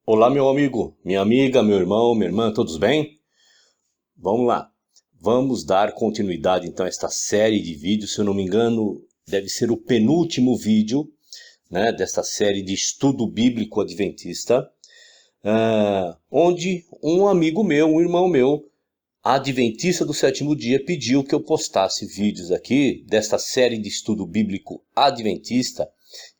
Olá, meu amigo, minha amiga, meu irmão, minha irmã, todos bem? Vamos lá. Vamos dar continuidade então a esta série de vídeos. Se eu não me engano, deve ser o penúltimo vídeo, né, desta série de estudo bíblico adventista, onde um amigo meu, um irmão meu, adventista do sétimo dia, pediu que eu postasse vídeos aqui desta série de estudo bíblico adventista,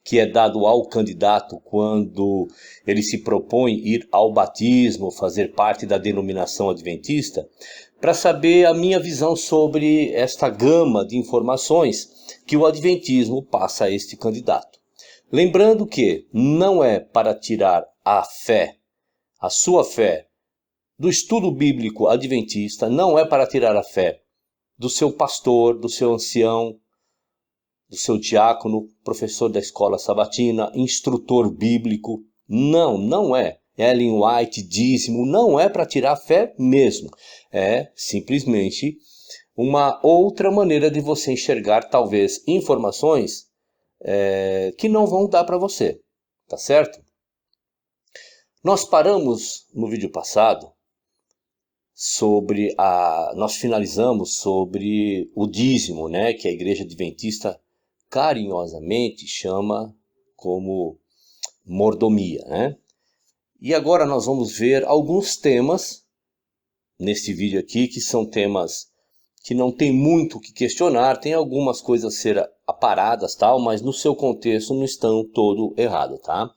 que é dado ao candidato quando ele se propõe ir ao batismo, fazer parte da denominação adventista, para saber a minha visão sobre esta gama de informações que o adventismo passa a este candidato. Lembrando que não é para tirar a fé, a sua fé, do estudo bíblico adventista, não é para tirar a fé do seu pastor, do seu ancião, do seu diácono, professor da escola sabatina, instrutor bíblico. Não é. Ellen White, dízimo, não é para tirar a fé mesmo. É simplesmente uma outra maneira de você enxergar, talvez, informações que não vão dar para você. Tá certo? Nós paramos no vídeo passado nós finalizamos sobre o dízimo, né, que a Igreja Adventista carinhosamente chama como mordomia, né? E agora nós vamos ver alguns temas neste vídeo aqui, que são temas que não tem muito o que questionar, tem algumas coisas a ser aparadas, tal, mas no seu contexto não estão todo errado, tá?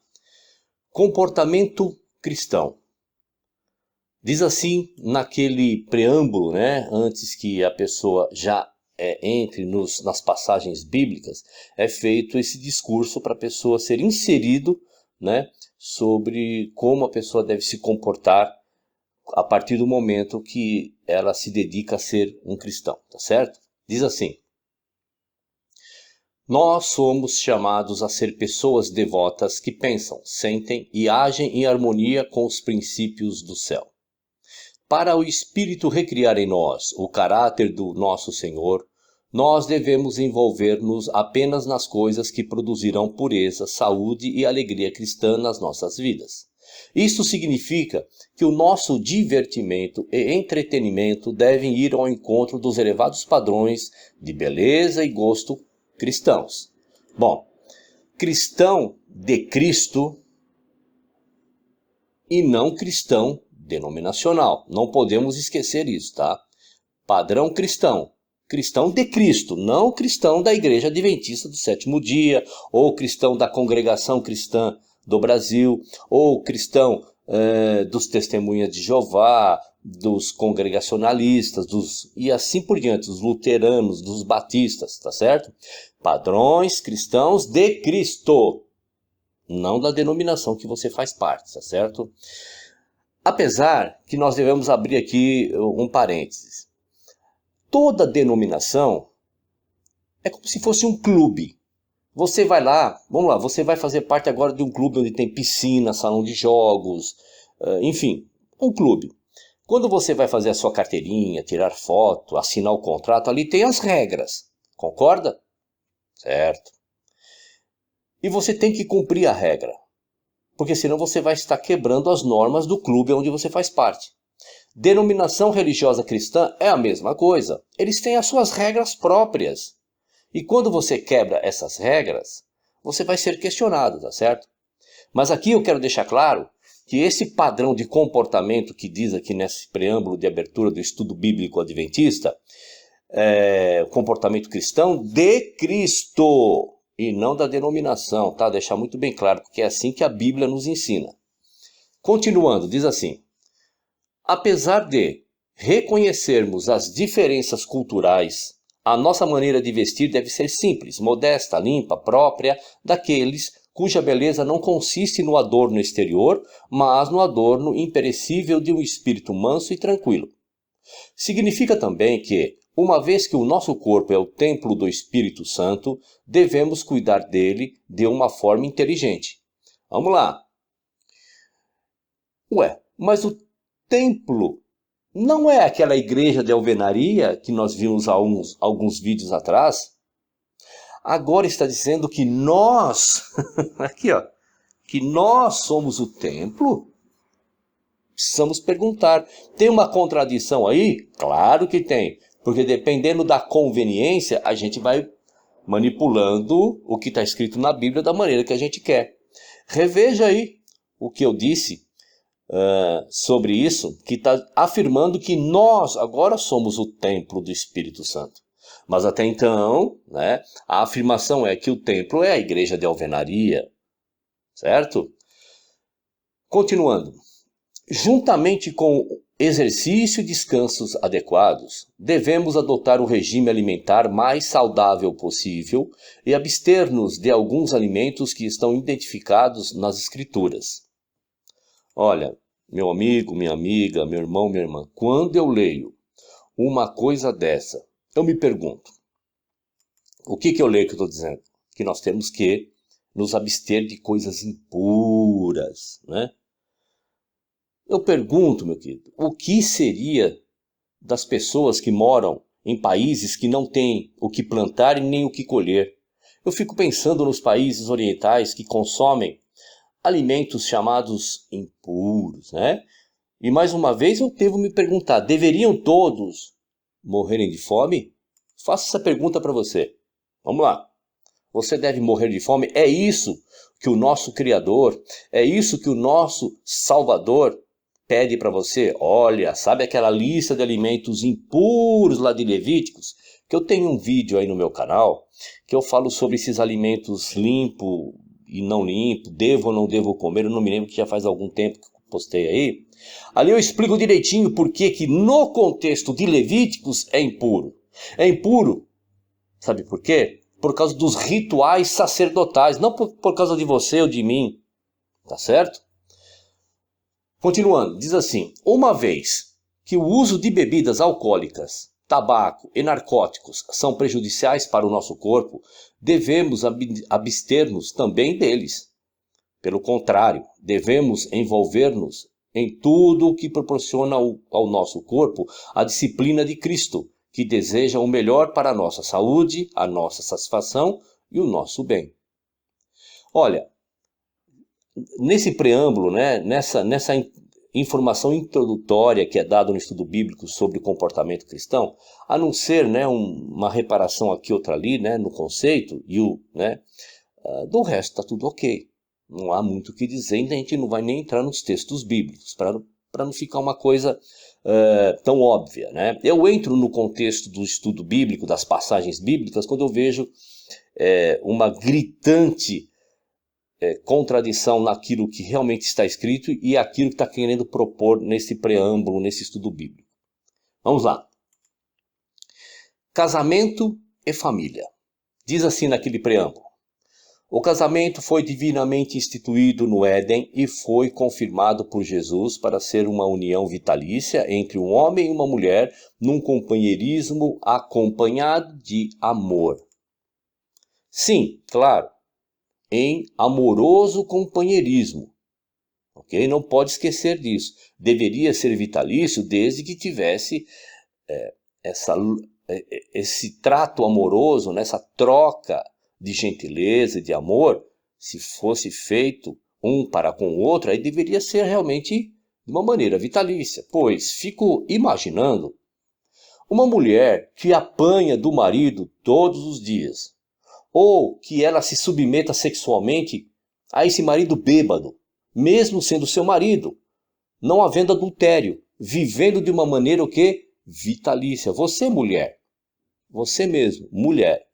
Comportamento cristão. Diz assim naquele preâmbulo, né, antes que a pessoa já entre nas passagens bíblicas, é feito esse discurso para a pessoa ser inserido, né, sobre como a pessoa deve se comportar a partir do momento que ela se dedica a ser um cristão, tá certo? Diz assim: nós somos chamados a ser pessoas devotas que pensam, sentem e agem em harmonia com os princípios do céu. Para o Espírito recriar em nós o caráter do nosso Senhor, nós devemos envolver-nos apenas nas coisas que produzirão pureza, saúde e alegria cristã nas nossas vidas. Isso significa que o nosso divertimento e entretenimento devem ir ao encontro dos elevados padrões de beleza e gosto cristãos. Bom, cristão de Cristo e não cristão denominacional. Não podemos esquecer isso, tá? Padrão cristão. Cristão de Cristo, não cristão da Igreja Adventista do Sétimo Dia, ou cristão da Congregação Cristã do Brasil, ou cristão dos Testemunhas de Jeová, dos congregacionalistas, e assim por diante, dos luteranos, dos batistas, tá certo? Padrões cristãos de Cristo, não da denominação que você faz parte, tá certo? Apesar que nós devemos abrir aqui um parênteses. Toda denominação é como se fosse um clube. Você vai lá, vamos lá, você vai fazer parte agora de um clube onde tem piscina, salão de jogos, enfim, um clube. Quando você vai fazer a sua carteirinha, tirar foto, assinar o contrato, ali tem as regras. Concorda? Certo. E você tem que cumprir a regra, porque senão você vai estar quebrando as normas do clube onde você faz parte. Denominação religiosa cristã é a mesma coisa. Eles têm as suas regras próprias. E quando você quebra essas regras, você vai ser questionado, tá certo? Mas aqui eu quero deixar claro que esse padrão de comportamento que diz aqui nesse preâmbulo de abertura do estudo bíblico adventista, comportamento cristão de Cristo e não da denominação, tá? Deixar muito bem claro, porque é assim que a Bíblia nos ensina. Continuando, diz assim: apesar de reconhecermos as diferenças culturais, a nossa maneira de vestir deve ser simples, modesta, limpa, própria daqueles cuja beleza não consiste no adorno exterior, mas no adorno imperecível de um espírito manso e tranquilo. Significa também que, uma vez que o nosso corpo é o templo do Espírito Santo, devemos cuidar dele de uma forma inteligente. Vamos lá. Mas o templo Não é aquela igreja de alvenaria que nós vimos há alguns vídeos atrás. Agora está dizendo que nós, aqui ó, que nós somos o templo. Precisamos perguntar, tem uma contradição aí? Claro que tem, porque dependendo da conveniência, a gente vai manipulando o que está escrito na Bíblia da maneira que a gente quer. Reveja aí o que eu disse sobre isso, que está afirmando que nós agora somos o templo do Espírito Santo. Mas até então, né, a afirmação é que o templo é a igreja de alvenaria, certo? Continuando. Juntamente com exercício e descansos adequados, devemos adotar o regime alimentar mais saudável possível e abster-nos de alguns alimentos que estão identificados nas Escrituras. Olha, meu amigo, minha amiga, meu irmão, minha irmã, quando eu leio uma coisa dessa, eu me pergunto, o que eu leio que eu estou dizendo? Que nós temos que nos abster de coisas impuras, né? Eu pergunto, meu querido, o que seria das pessoas que moram em países que não têm o que plantar e nem o que colher? Eu fico pensando nos países orientais que consomem alimentos chamados impuros, né? E mais uma vez eu devo me perguntar, deveriam todos morrerem de fome? Faço essa pergunta para você. Vamos lá. Você deve morrer de fome? É isso que o nosso Criador, é isso que o nosso Salvador pede para você? Olha, sabe aquela lista de alimentos impuros lá de Levíticos? Que eu tenho um vídeo aí no meu canal, que eu falo sobre esses alimentos limpo e não limpo, devo ou não devo comer, eu não me lembro, que já faz algum tempo que eu postei aí. Ali eu explico direitinho por que no contexto de Levíticos é impuro. É impuro, sabe por quê? Por causa dos rituais sacerdotais, não por causa de você ou de mim, tá certo? Continuando, diz assim, uma vez que o uso de bebidas alcoólicas, tabaco e narcóticos são prejudiciais para o nosso corpo, devemos abster-nos também deles. Pelo contrário, devemos envolver-nos em tudo o que proporciona ao nosso corpo a disciplina de Cristo, que deseja o melhor para a nossa saúde, a nossa satisfação e o nosso bem. Olha, nesse preâmbulo, né, nessa informação introdutória que é dada no estudo bíblico sobre o comportamento cristão, a não ser, né, uma reparação aqui, outra ali, né, no conceito, do resto está tudo ok. Não há muito o que dizer, a gente não vai nem entrar nos textos bíblicos, para não ficar uma coisa tão óbvia, né? Eu entro no contexto do estudo bíblico, das passagens bíblicas, quando eu vejo uma gritante contradição naquilo que realmente está escrito e aquilo que está querendo propor nesse preâmbulo, nesse estudo bíblico. Vamos lá. Casamento e família. Diz assim naquele preâmbulo. O casamento foi divinamente instituído no Éden e foi confirmado por Jesus para ser uma união vitalícia entre um homem e uma mulher num companheirismo acompanhado de amor. Sim, claro, em amoroso companheirismo. Ok? Não pode esquecer disso. Deveria ser vitalício desde que tivesse esse trato amoroso, nessa troca de gentileza e de amor. Se fosse feito um para com o outro, aí deveria ser realmente de uma maneira vitalícia. Pois fico imaginando uma mulher que apanha do marido todos os dias, ou que ela se submeta sexualmente a esse marido bêbado, mesmo sendo seu marido, não havendo adultério, vivendo de uma maneira o quê? Vitalícia. Você, mulher, você mesmo, mulher,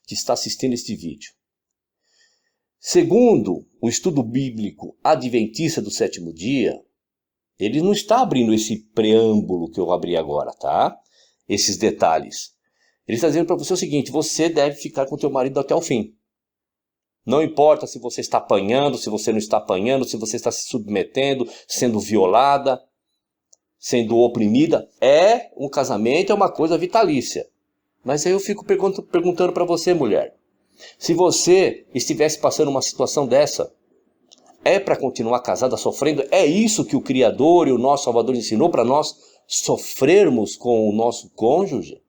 que está assistindo este vídeo. Segundo o estudo bíblico adventista do sétimo dia, ele não está abrindo esse preâmbulo que eu abri agora, tá? Esses detalhes. Ele está dizendo para você o seguinte, você deve ficar com o teu marido até o fim. Não importa se você está apanhando, se você não está apanhando, se você está se submetendo, sendo violada, sendo oprimida. Um casamento é uma coisa vitalícia. Mas aí eu fico perguntando para você, mulher. Se você estivesse passando uma situação dessa, é para continuar casada sofrendo? É isso que o Criador e o nosso Salvador ensinou para nós sofrermos com o nosso cônjuge?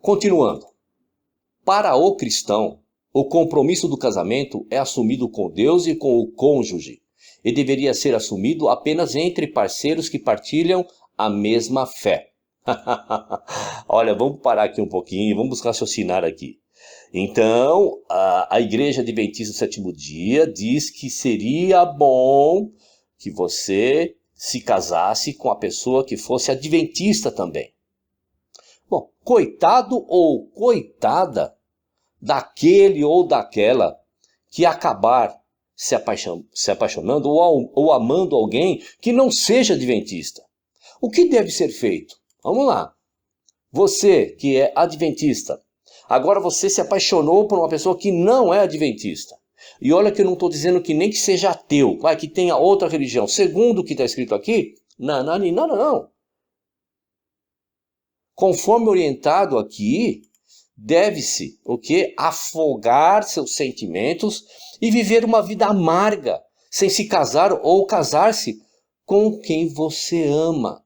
Continuando. Para o cristão, o compromisso do casamento é assumido com Deus e com o cônjuge, e deveria ser assumido apenas entre parceiros que partilham a mesma fé. Olha, vamos parar aqui um pouquinho, vamos raciocinar aqui. Então, a Igreja Adventista do Sétimo Dia diz que seria bom que você se casasse com a pessoa que fosse adventista também. Bom, coitado ou coitada daquele ou daquela que acabar se apaixonando ou amando alguém que não seja adventista. O que deve ser feito? Vamos lá. Você que é adventista, agora você se apaixonou por uma pessoa que não é adventista. E olha que eu não estou dizendo que nem que seja ateu, que tenha outra religião. Segundo o que está escrito aqui, não. Conforme orientado aqui, deve-se o quê? Afogar seus sentimentos e viver uma vida amarga, sem se casar ou casar-se com quem você ama.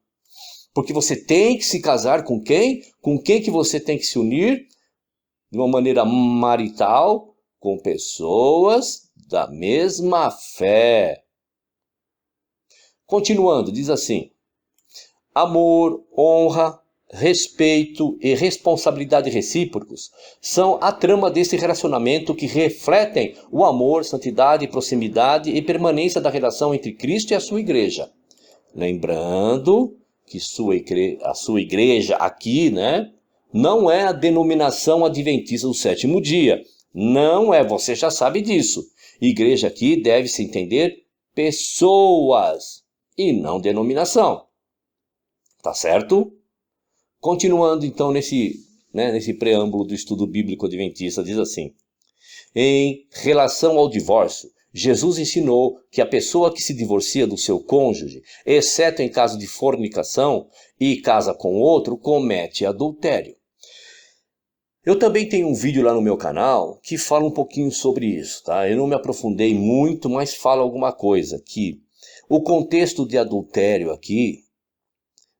Porque você tem que se casar com quem? Com quem que você tem que se unir? De uma maneira marital, com pessoas da mesma fé. Continuando, diz assim: amor, honra, respeito e responsabilidade recíprocos são a trama desse relacionamento que refletem o amor, santidade, proximidade e permanência da relação entre Cristo e a sua igreja. Lembrando que a sua igreja aqui, não é a denominação adventista do sétimo dia. Não é, você já sabe disso. Igreja aqui deve-se entender pessoas e não denominação. Tá certo? Continuando então nesse preâmbulo do estudo bíblico adventista, diz assim: em relação ao divórcio, Jesus ensinou que a pessoa que se divorcia do seu cônjuge, exceto em caso de fornicação, e casa com outro, comete adultério. Eu também tenho um vídeo lá no meu canal que fala um pouquinho sobre isso, tá? Eu não me aprofundei muito, mas fala alguma coisa, que o contexto de adultério aqui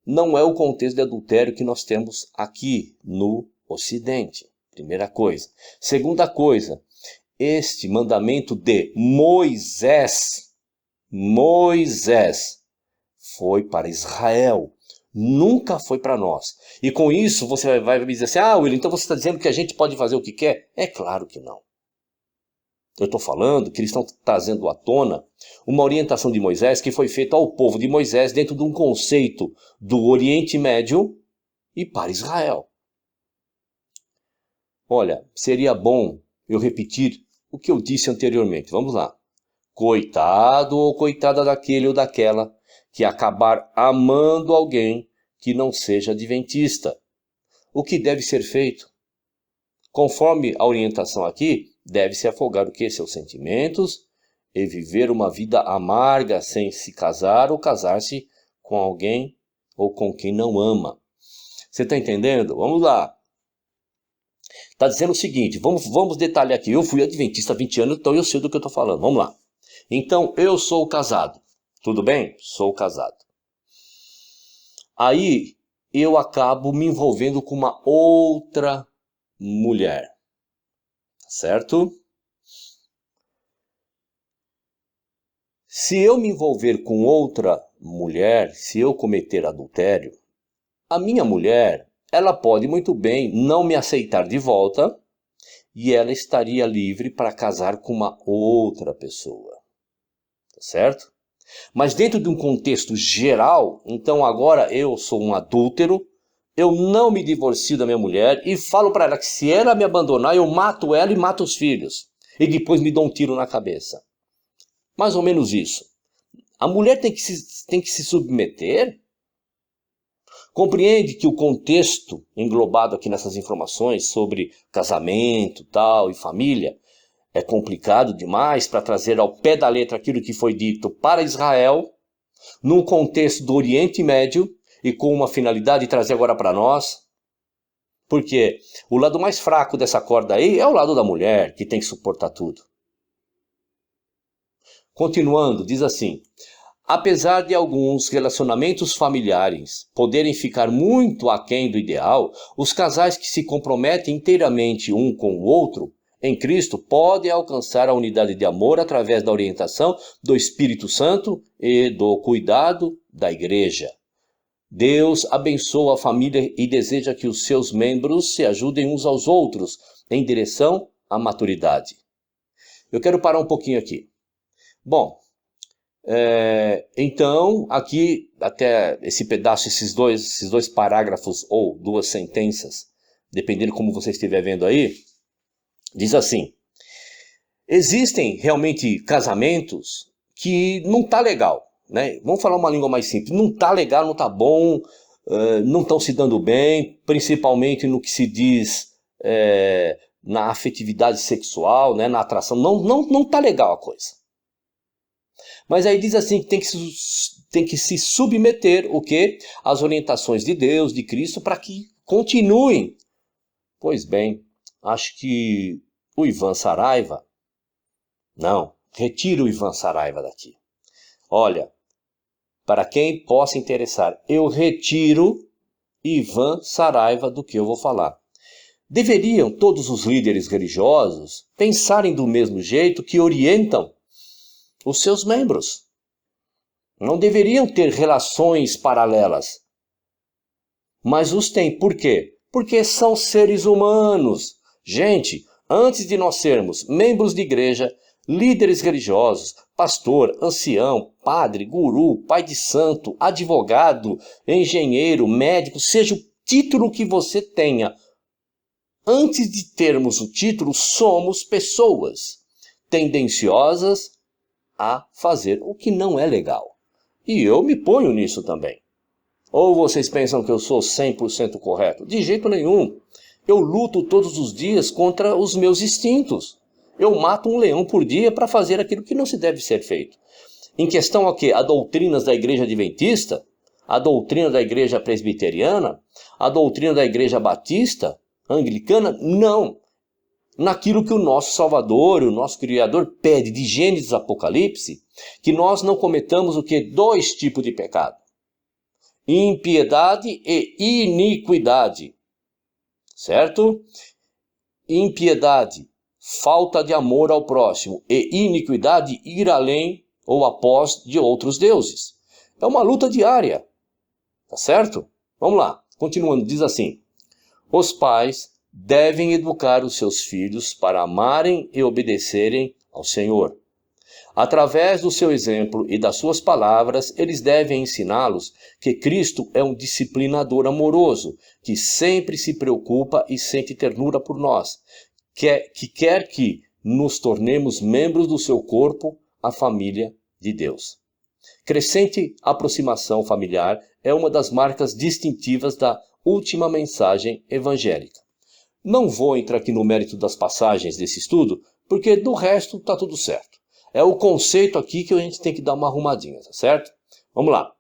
não é o contexto de adultério que nós temos aqui no Ocidente. Primeira coisa. Segunda coisa, este mandamento de Moisés foi para Israel, nunca foi para nós. E com isso você vai me dizer assim: William, então você está dizendo que a gente pode fazer o que quer? É claro que não. Eu estou falando que eles estão trazendo à tona uma orientação de Moisés que foi feita ao povo de Moisés dentro de um conceito do Oriente Médio e para Israel. Olha, seria bom eu repetir o que eu disse anteriormente. Vamos lá. Coitado ou coitada daquele ou daquela que acabar amando alguém que não seja adventista. O que deve ser feito? Conforme a orientação aqui, deve-se afogar o quê? Seus sentimentos e viver uma vida amarga sem se casar ou casar-se com alguém ou com quem não ama. Você está entendendo? Vamos lá. Está dizendo o seguinte, vamos detalhar aqui. Eu fui adventista há 20 anos, então eu sei do que eu estou falando. Vamos lá. Então, eu sou casado. Tudo bem? Sou casado. Aí, eu acabo me envolvendo com uma outra mulher. Certo? Se eu me envolver com outra mulher, se eu cometer adultério, a minha mulher, ela pode muito bem não me aceitar de volta e ela estaria livre para casar com uma outra pessoa. Tá certo? Mas dentro de um contexto geral, então agora eu sou um adúltero, eu não me divorcio da minha mulher e falo para ela que se ela me abandonar, eu mato ela e mato os filhos. E depois me dou um tiro na cabeça. Mais ou menos isso. A mulher tem que se submeter. Compreende que o contexto englobado aqui nessas informações sobre casamento, tal, e família é complicado demais para trazer ao pé da letra aquilo que foi dito para Israel, num contexto do Oriente Médio e com uma finalidade de trazer agora para nós. Porque o lado mais fraco dessa corda aí é o lado da mulher, que tem que suportar tudo. Continuando, diz assim: Apesar de alguns relacionamentos familiares poderem ficar muito aquém do ideal, os casais que se comprometem inteiramente um com o outro em Cristo podem alcançar a unidade de amor através da orientação do Espírito Santo e do cuidado da igreja. Deus abençoa a família e deseja que os seus membros se ajudem uns aos outros em direção à maturidade. Eu quero parar um pouquinho aqui. Bom, então, aqui, até esse pedaço, esses dois parágrafos ou duas sentenças, dependendo como você estiver vendo aí, diz assim: existem realmente casamentos que não tá legal, né? Vamos falar uma língua mais simples, não tá legal, não tá bom, não estão se dando bem, principalmente no que se diz na afetividade sexual, né, na atração, não tá legal a coisa. Mas aí diz assim que tem que se submeter o quê? Às orientações de Deus, de Cristo, para que continuem. Pois bem, acho que o Ivan Saraiva... Não, retira o Ivan Saraiva daqui. Olha, para quem possa interessar, eu retiro Ivan Saraiva do que eu vou falar. Deveriam todos os líderes religiosos pensarem do mesmo jeito que orientam os seus membros. Não deveriam ter relações paralelas. Mas os têm. Por quê? Porque são seres humanos. Gente, antes de nós sermos membros de igreja, líderes religiosos, pastor, ancião, padre, guru, pai de santo, advogado, engenheiro, médico, seja o título que você tenha, antes de termos o título, somos pessoas tendenciosas a fazer o que não é legal. E eu me ponho nisso também. Ou vocês pensam que eu sou 100% correto? De jeito nenhum. Eu luto todos os dias contra os meus instintos. Eu mato um leão por dia para fazer aquilo que não se deve ser feito. Em questão ao quê? A doutrinas da igreja adventista, a doutrina da igreja presbiteriana, a doutrina da igreja batista, anglicana, não. Naquilo que o nosso Salvador, o nosso Criador pede de Gênesis Apocalipse, que nós não cometamos o quê? 2 tipos de pecado: impiedade e iniquidade. Certo? Impiedade, falta de amor ao próximo, e iniquidade, ir além ou após de outros deuses. É uma luta diária. Tá certo? Vamos lá. Continuando, diz assim: os pais devem educar os seus filhos para amarem e obedecerem ao Senhor. Através do seu exemplo e das suas palavras, eles devem ensiná-los que Cristo é um disciplinador amoroso, que sempre se preocupa e sente ternura por nós, que quer que nos tornemos membros do seu corpo, a família de Deus. Crescente aproximação familiar é uma das marcas distintivas da última mensagem evangélica. Não vou entrar aqui no mérito das passagens desse estudo, porque do resto está tudo certo. É o conceito aqui que a gente tem que dar uma arrumadinha, tá certo? Vamos lá.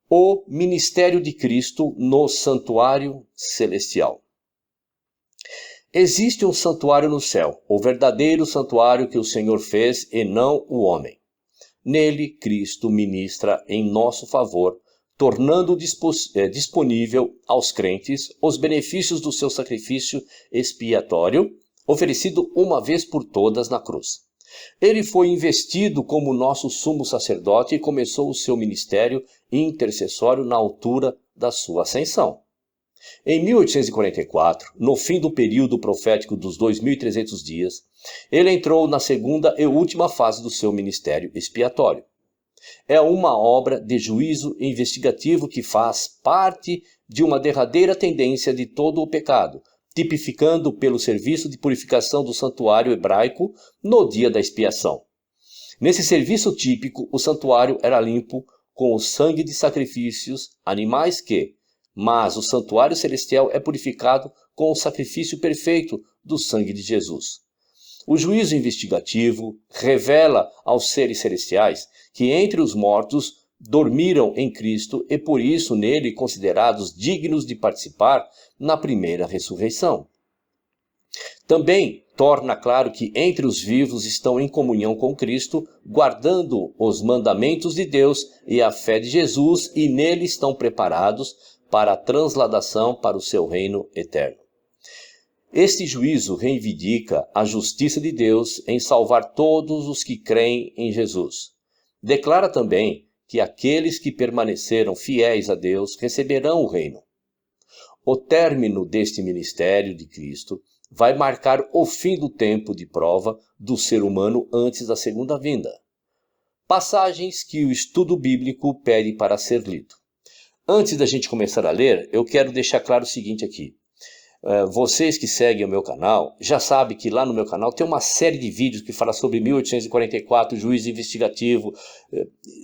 O ministério de Cristo no santuário celestial. Existe um santuário no céu, o verdadeiro santuário que o Senhor fez e não o homem. Nele, Cristo ministra em nosso favor, tornando disponível aos crentes os benefícios do seu sacrifício expiatório, oferecido uma vez por todas na cruz. Ele foi investido como nosso sumo sacerdote e começou o seu ministério intercessório na altura da sua ascensão. Em 1844, no fim do período profético dos 2.300 dias, ele entrou na segunda e última fase do seu ministério expiatório. É uma obra de juízo investigativo que faz parte de uma derradeira tendência de todo o pecado, tipificando pelo serviço de purificação do santuário hebraico no dia da expiação. Nesse serviço típico, o santuário era limpo com o sangue de sacrifícios animais mas o santuário celestial é purificado com o sacrifício perfeito do sangue de Jesus. O juízo investigativo revela aos seres celestiais que entre os mortos dormiram em Cristo e por isso nele considerados dignos de participar na primeira ressurreição. Também torna claro que entre os vivos estão em comunhão com Cristo, guardando os mandamentos de Deus e a fé de Jesus, e nele estão preparados para a transladação para o seu reino eterno. Este juízo reivindica a justiça de Deus em salvar todos os que creem em Jesus. Declara também que aqueles que permaneceram fiéis a Deus receberão o reino. O término deste ministério de Cristo vai marcar o fim do tempo de prova do ser humano antes da segunda vinda. Passagens que o estudo bíblico pede para ser lido. Antes da gente começar a ler, eu quero deixar claro o seguinte aqui. Vocês que seguem o meu canal, já sabem que lá no meu canal tem uma série de vídeos que fala sobre 1844, juízo investigativo,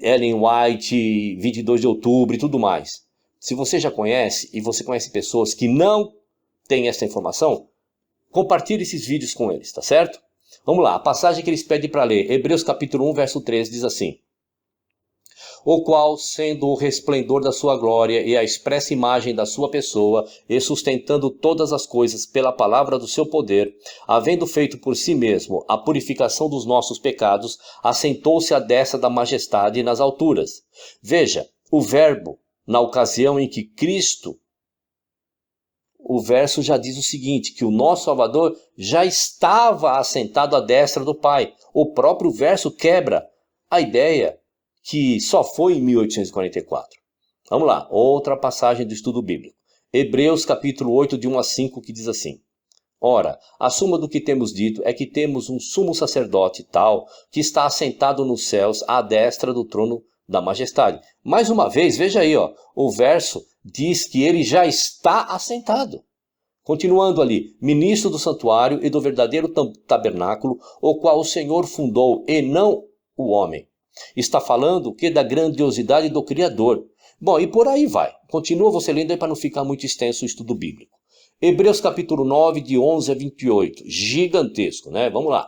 Ellen White, 22 de outubro e tudo mais. Se você já conhece e você conhece pessoas que não têm essa informação, compartilhe esses vídeos com eles, tá certo? Vamos lá, a passagem que eles pedem para ler, Hebreus capítulo 1, verso 13, diz assim: o qual, sendo o resplendor da sua glória e a expressa imagem da sua pessoa, e sustentando todas as coisas pela palavra do seu poder, havendo feito por si mesmo a purificação dos nossos pecados, assentou-se à destra da majestade nas alturas. Veja, o verbo, na ocasião em que Cristo, o verso já diz o seguinte, que o nosso Salvador já estava assentado à destra do Pai. O próprio verso quebra a ideia que só foi em 1844. Vamos lá, outra passagem do estudo bíblico. Hebreus capítulo 8, de 1 a 5, que diz assim: ora, a suma do que temos dito é que temos um sumo sacerdote tal, que está assentado nos céus à destra do trono da majestade. Mais uma vez, veja aí, o verso diz que ele já está assentado. Continuando ali, ministro do santuário e do verdadeiro tabernáculo, o qual o Senhor fundou e não o homem. Está falando o que? Da grandiosidade do Criador. Bom, e por aí vai. Continua você lendo aí para não ficar muito extenso o estudo bíblico. Hebreus capítulo 9, de 11 a 28. Gigantesco, né? Vamos lá.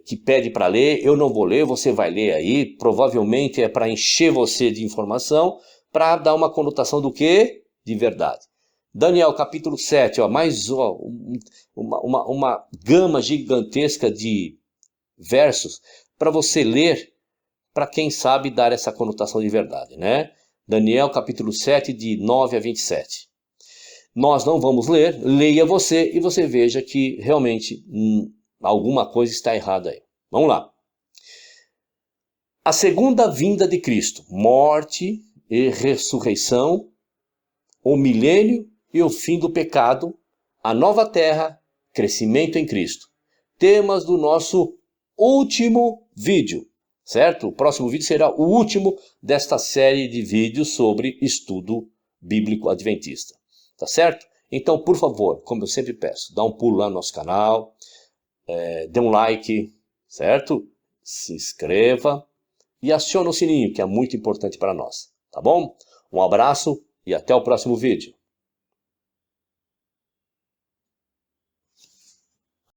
Que pede para ler, eu não vou ler, você vai ler aí. Provavelmente é para encher você de informação, para dar uma conotação do que? De verdade. Daniel capítulo 7, mais uma gama gigantesca de versos para você ler, para quem sabe dar essa conotação de verdade, né? Daniel capítulo 7, de 9 a 27. Nós não vamos ler, leia você e você veja que realmente alguma coisa está errada aí. Vamos lá. A segunda vinda de Cristo, morte e ressurreição, o milênio e o fim do pecado, a nova terra, crescimento em Cristo. Temas do nosso último vídeo, certo? O próximo vídeo será o último desta série de vídeos sobre estudo bíblico adventista, tá certo? Então, por favor, como eu sempre peço, dá um pulo lá no nosso canal, dê um like, certo? Se inscreva e acione o sininho, que é muito importante para nós, tá bom? Um abraço e até o próximo vídeo.